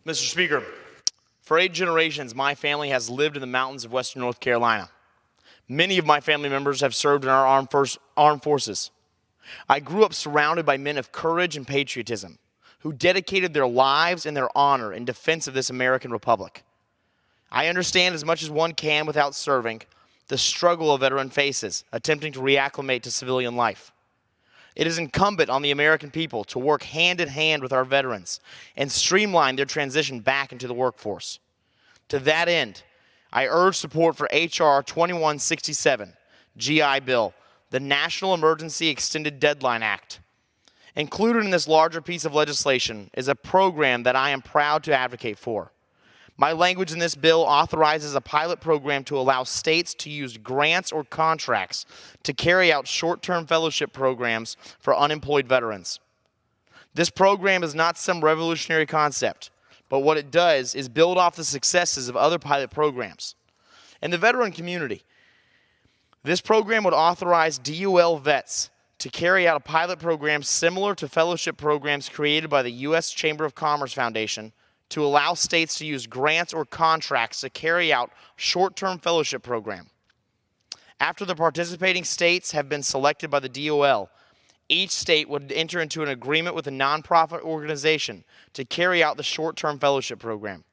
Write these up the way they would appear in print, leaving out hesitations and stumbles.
Mr. Speaker, for 8 generations, my family has lived in the mountains of western North Carolina. Many of my family members have served in our armed forces. I grew up surrounded by men of courage and patriotism who dedicated their lives and their honor in defense of this American republic. I understand as much as one can without serving the struggle a veteran faces attempting to reacclimate to civilian life. It is incumbent on the American people to work hand in hand with our veterans and streamline their transition back into the workforce. To that end, I urge support for H.R. 2167, GI Bill, the National Emergency Extended Deadline Act. Included in this larger piece of legislation is a program that I am proud to advocate for. My language in this bill authorizes a pilot program to allow states to use grants or contracts to carry out short-term fellowship programs for unemployed veterans. This program is not some revolutionary concept, but what it does is build off the successes of other pilot programs. In the veteran community, this program would authorize DUL vets to carry out a pilot program similar to fellowship programs created by the U.S. Chamber of Commerce Foundation to allow states to use grants or contracts to carry out short-term fellowship program. After the participating states have been selected by the DOL, each state would enter into an agreement with a nonprofit organization to carry out the short-term fellowship program.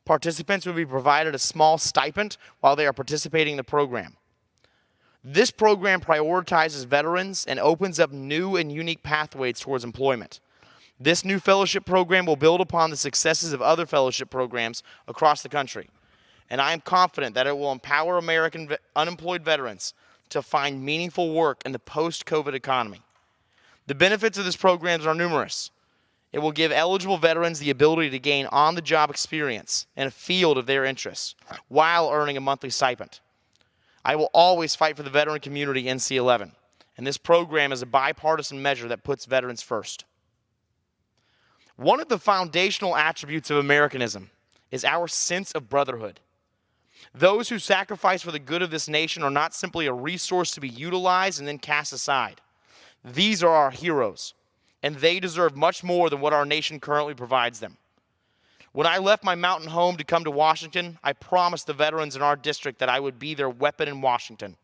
Participants would be provided a small stipend while they are participating in the program. This program prioritizes veterans and opens up new and unique pathways towards employment. This new fellowship program will build upon the successes of other fellowship programs across the country, and I am confident that it will empower American unemployed veterans to find meaningful work in the post-COVID economy. The benefits of this program are numerous. It will give eligible veterans the ability to gain on-the-job experience in a field of their interests while earning a monthly stipend. I will always fight for the veteran community in NC-11, and this program is a bipartisan measure that puts veterans first. One of the foundational attributes of Americanism is our sense of brotherhood. Those who sacrifice for the good of this nation are not simply a resource to be utilized and then cast aside. These are our heroes, and they deserve much more than what our nation currently provides them. When I left my mountain home to come to Washington, I promised the veterans in our district that I would be their weapon in Washington.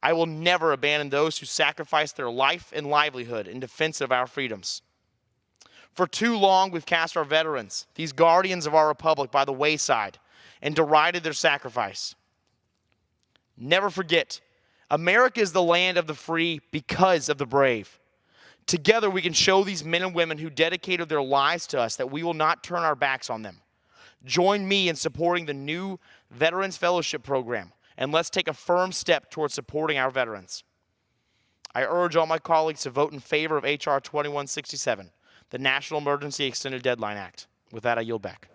I will never abandon those who sacrifice their life and livelihood in defense of our freedoms. For too long, we've cast our veterans, these guardians of our republic, by the wayside and derided their sacrifice. Never forget, America is the land of the free because of the brave. Together, we can show these men and women who dedicated their lives to us that we will not turn our backs on them. Join me in supporting the new Veterans Fellowship Program, and let's take a firm step towards supporting our veterans. I urge all my colleagues to vote in favor of H.R. 2167. The National Emergency Extended Deadline Act. With that, I yield back.